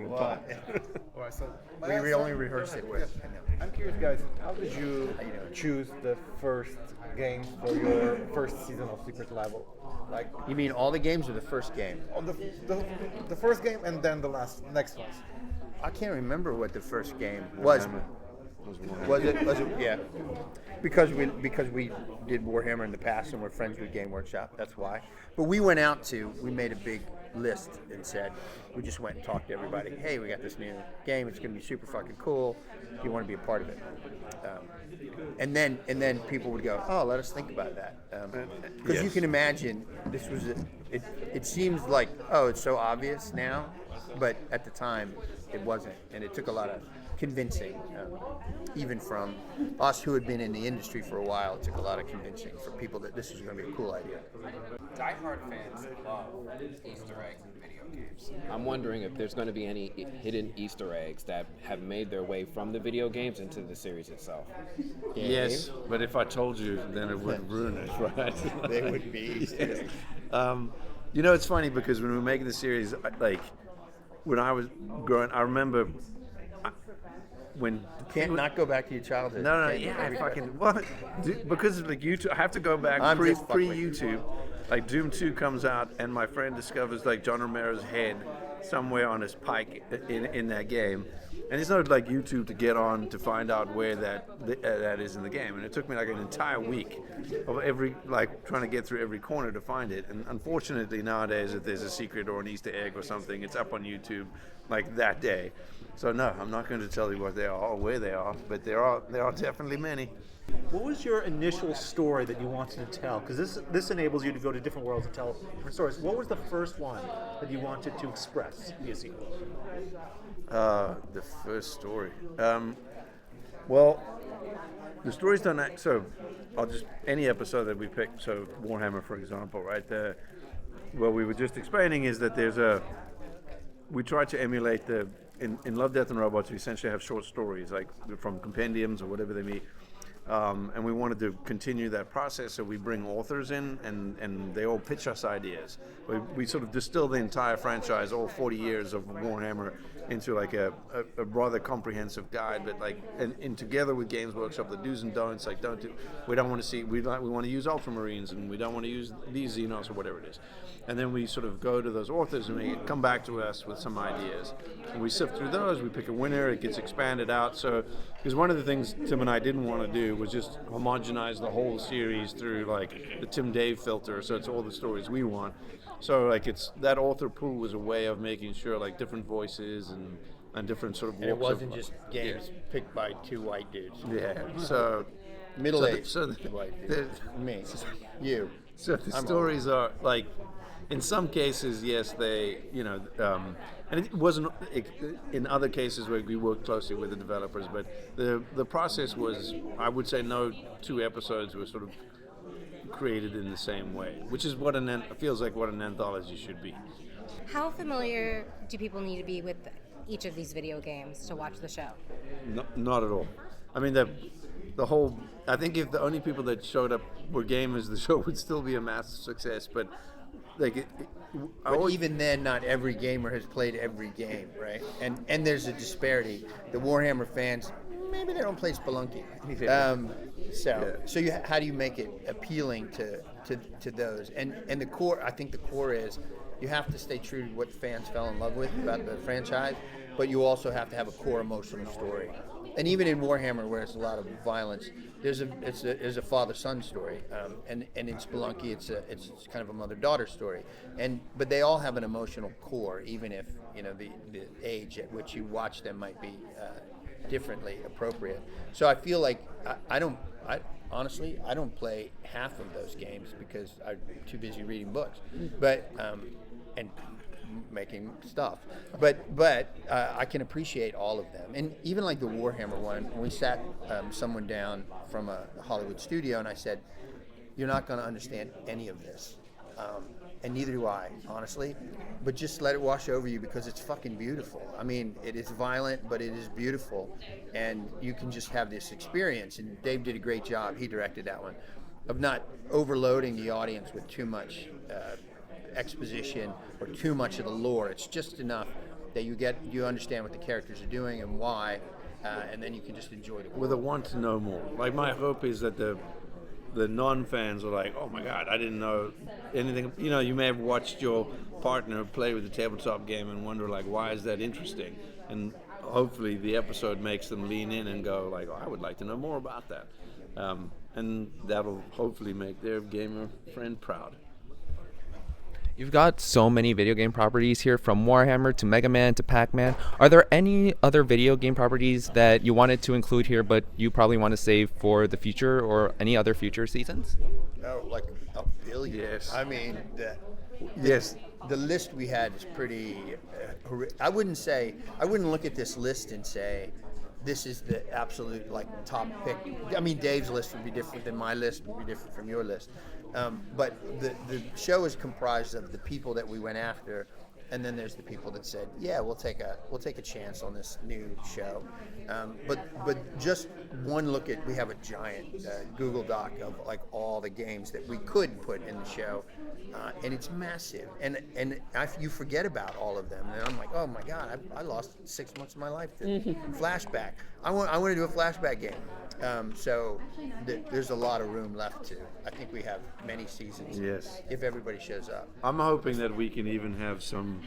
the time. All right, so We only rehearse it with. I'm curious, guys, how did you choose the first games for your first season of Secret Level? Like, You mean all the games or the first game? on the first game and then the next ones. I can't remember what the first game was. Was it? Yeah. Because we did Warhammer in the past and we're friends with Game Workshop. That's why. But we made a big list and said, we just went and talked to everybody. Hey, we got this new game. It's going to be super fucking cool. Do you want to be a part of it? And then people would go, oh, let us think about that. Because you can imagine this was it seems like, oh, it's so obvious now, but at the time it wasn't, and it took a lot of convincing, even from us who had been in the industry for a while. It took a lot of convincing for people that this was going to be a cool idea. Die-hard fans love Easter eggs in video games. I'm wondering if there's going to be any hidden Easter eggs that have made their way from the video games into the series itself. Yes, but if I told you, then it would ruin it, right? They would be. It's funny because when we were making the series, like when I was growing, I remember when Can't not go back to your childhood. No, Can't yeah, every- I fucking what? Because of like YouTube, I have to go back I'm just fucking with pre-YouTube. Like Doom 2 comes out, and my friend discovers like John Romero's head somewhere on his pike in that game, and it's not like YouTube to get on to find out where that is in the game. And it took me like an entire week of trying to get through every corner to find it. And unfortunately nowadays, if there's a secret or an Easter egg or something, it's up on YouTube like that day. So no, I'm not going to tell you what they are or where they are, but there are definitely many. What was your initial story that you wanted to tell? Because this enables you to go to different worlds and tell different stories. What was the first one that you wanted to express via sequel? The first story. Well, the story's done that. So, any episode that we pick. So, Warhammer, for example, right there. What we were just explaining is that we try to emulate in Love, Death, and Robots. We essentially have short stories, like from compendiums or whatever they be. And we wanted to continue that process, so we bring authors in, and they all pitch us ideas. We sort of distill the entire franchise, all 40 years of Warhammer, into like a rather comprehensive guide, but like and together with Games Workshop, the do's and don'ts, like we want to use Ultramarines, and we don't want to use these Xenos or whatever it is. And then we sort of go to those authors and they come back to us with some ideas. And we sift through those, we pick a winner, it gets expanded out. So, because one of the things Tim and I didn't want to do was just homogenize the whole series through like the Tim Dave filter, so it's all the stories we want. So like that author pool was a way of making sure like different voices and different sort of And it walks wasn't just games picked by two white dudes. Yeah, so Middle-aged the- white dudes. Me. You. So the I'm stories are like, in some cases, yes, they, and it wasn't, in other cases where we worked closely with the developers, but the process was, I would say no two episodes were sort of created in the same way, which is what feels like what an anthology should be. How familiar do people need to be with each of these video games to watch the show? No, not at all. I mean, the whole, I think if the only people that showed up were gamers, the show would still be a massive success, but like But even then, not every gamer has played every game, right? And there's a disparity. The Warhammer fans, maybe they don't play Spelunky. How do you make it appealing to those? And the core, I think the core is you have to stay true to what fans fell in love with about the franchise, but you also have to have a core emotional story. And even in Warhammer, where it's a lot of violence, there's a father-son story, and in Spelunky, it's kind of a mother-daughter story, but they all have an emotional core, even if the age at which you watch them might be differently appropriate. So I feel like honestly I don't play half of those games because I'm too busy reading books, but and making stuff, but I can appreciate all of them. And even like the Warhammer one, when we sat someone down from a Hollywood studio, and I said, you're not going to understand any of this, and neither do I, honestly, but just let it wash over you because it's fucking beautiful. I mean, it is violent, but it is beautiful, and you can just have this experience. And Dave did a great job, he directed that one, of not overloading the audience with too much exposition or too much of the lore. It's just enough that you understand what the characters are doing and why, and then you can just enjoy the With a want to know more. Like my hope is that the non-fans are like, oh my god, I didn't know anything. You know, you may have watched your partner play with the tabletop game and wonder like, why is that interesting? And hopefully the episode makes them lean in and go like, oh, I would like to know more about that. And that'll hopefully make their gamer friend proud. You've got so many video game properties here, from Warhammer to Mega Man to Pac-Man. Are there any other video game properties that you wanted to include here, but you probably want to save for the future or any other future seasons? Oh, like a billion. Yes. I mean, Yes. the list we had is pretty. I wouldn't look at this list and say, this is the absolute like top pick. I mean, Dave's list would be different than my list, would be different from your list. But the show is comprised of the people that we went after, and then there's the people that said, yeah, we'll take a chance on this new show. But just one look at, we have a giant Google Doc of like all the games that we could put in the show, and it's massive. And you forget about all of them, and I'm like, oh my God, I lost 6 months of my life to flashback. I want to do a flashback game. So there's a lot of room left to. I think we have many seasons. Yes. If everybody shows up. I'm hoping that we can even have some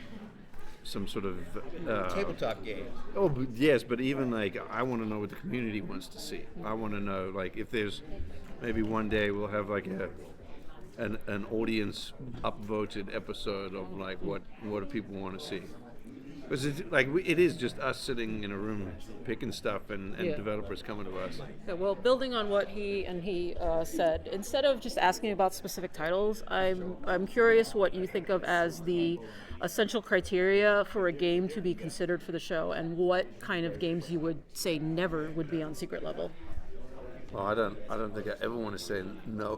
sort of Tabletop game. Oh, yes, but even like I want to know what the community wants to see. I want to know like if there's maybe one day we'll have like an audience upvoted episode of like what do people want to see. Because it is just us sitting in a room picking stuff and Yeah. developers coming to us. Yeah, well, building on what he said, instead of just asking about specific titles, I'm curious what you think of as the essential criteria for a game to be considered for the show, and what kind of games you would say never would be on secret level. Well, I don't think I ever want to say no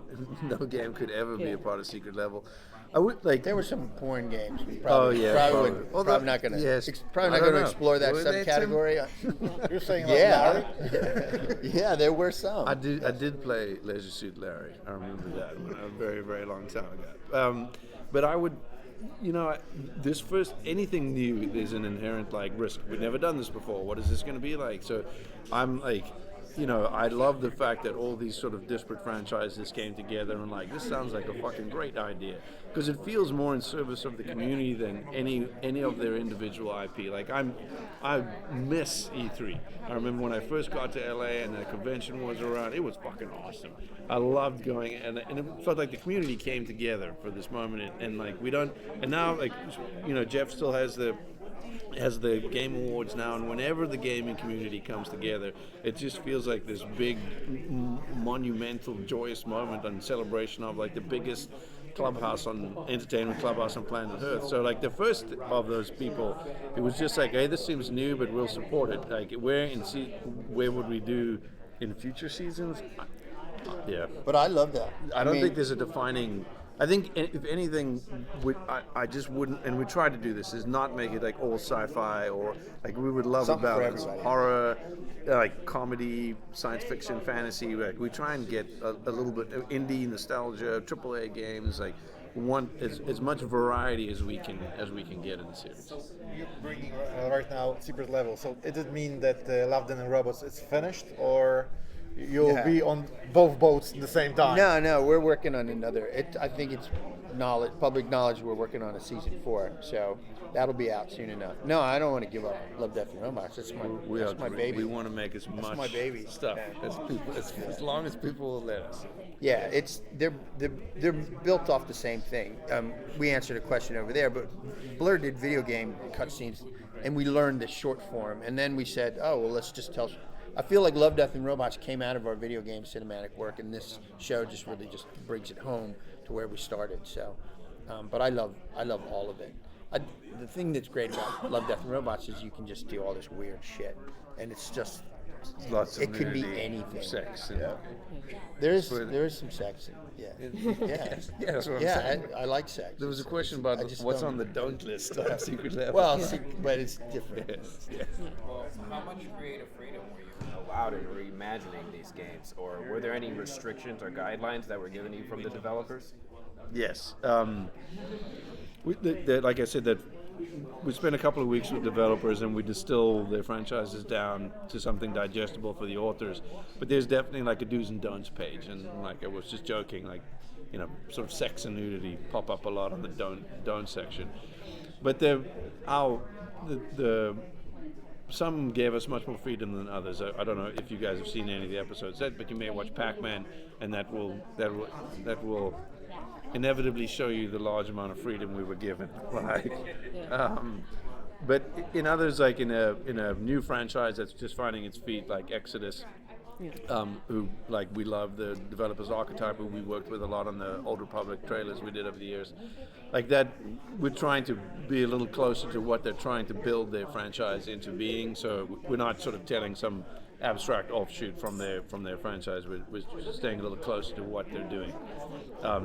game could ever be Yeah. a part of Secret Level. I would like There were some porn games. We Oh, yeah, probably, probably. probably not going to. Yes. Probably I not don't going to know. explore that Were they, Tim? subcategory. You're saying like Yeah, Larry? yeah, there were some. I did play Leisure Suit Larry. I remember that a very, very long time ago. But I would, this first, anything new, there's an inherent like risk. We've never done this before. What is this going to be like? So I'm like, I love the fact that all these sort of disparate franchises came together and like, this sounds like a fucking great idea. Because it feels more in service of the community than any of their individual IP. Like I miss E3. I remember when I first got to LA and the convention was around, it was fucking awesome. I loved going, and it felt like the community came together for this moment, and like we don't, and now like, Jeff still has the Game Awards now, and whenever the gaming community comes together, it just feels like this big, monumental, joyous moment and celebration of like the biggest entertainment clubhouse on planet Earth. So like the first of those people, it was just like, hey, this seems new, but we'll support it. Like where would we do in future seasons? Yeah. But I love that. I don't think there's a defining. I think if anything, I just wouldn't, and we try to do this, is not make it like all sci-fi or like we would love Something about for it. everybody. Horror, like comedy, science fiction, fantasy. Like we try and get a little bit of indie nostalgia, AAA games. Like we want as much variety as we can get in the series. You're bringing right now Secret Level. So it does mean that Love, Death and Robots is finished, or you'll Yeah. be on both boats at the same time? No, we're working on another. I think it's public knowledge. We're working on a season 4, so that'll be out soon enough. No, I don't want to give up Love, Death and Robots. That's my baby. We want to make as much my baby. stuff as long as people will let us. Yeah, they're built off the same thing. We answered a question over there, but Blur did video game cutscenes, and we learned the short form, and then we said, oh well, let's just tell. I feel like Love, Death and Robots came out of our video game cinematic work, and this show just really just brings it home to where we started. So, but I love all of it. The thing that's great about Love, Death and Robots is you can just do all this weird shit, and it's just Lots of it could be nudity, anything. sex. And, There is some sex. Yeah. Yeah, that's what I'm saying. I like sex. There was a question about I just what's don't- on the don't list on Secret Level. Well, but it's different. Yes. Well, how much creative freedom were you allowed in reimagining these games, or were there any restrictions or guidelines that were given you from the developers? Yes. Like I said, that we spend a couple of weeks with developers and we distill their franchises down to something digestible for the authors. But there's definitely like a do's and don'ts page, and like I was just joking, like, you know, sort of sex and nudity pop up a lot on the don't section. But the some gave us much more freedom than others. I don't know if you guys have seen any of the episodes yet, but you may watch Pac-Man, and that will inevitably show you the large amount of freedom we were given. Like, but in others, like in a new franchise that's just finding its feet, like Exodus, who like we love the developers Archetype, who we worked with a lot on the Old Republic trailers we did over the years. Like that, we're trying to be a little closer to what they're trying to build their franchise into being. So we're not sort of telling some abstract offshoot from their franchise. We're just staying a little closer to what they're doing.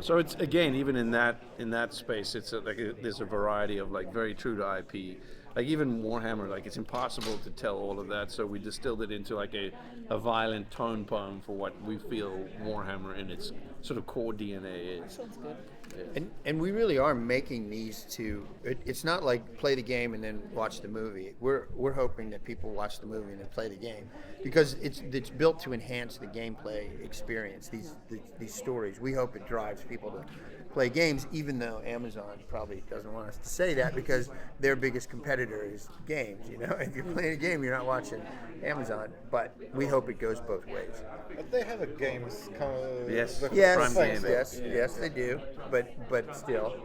So it's, again, even in that space, it's there's a variety of like very true to IP. Like even Warhammer, like it's impossible to tell all of that, so we distilled it into like a violent tone poem for what we feel Warhammer in its sort of core DNA is. Sounds good. And we really are making these to. It's not like play the game and then watch the movie. We're hoping that people watch the movie and then play the game, because it's built to enhance the gameplay experience. These stories. We hope it drives people to play games, even though Amazon probably doesn't want us to say that, because their biggest competitor is games. You know, if you're playing a game, you're not watching Amazon. But we hope it goes both ways. But they have a games. Yes. the Yes, Prime same Game. thing. yes, they do. But still.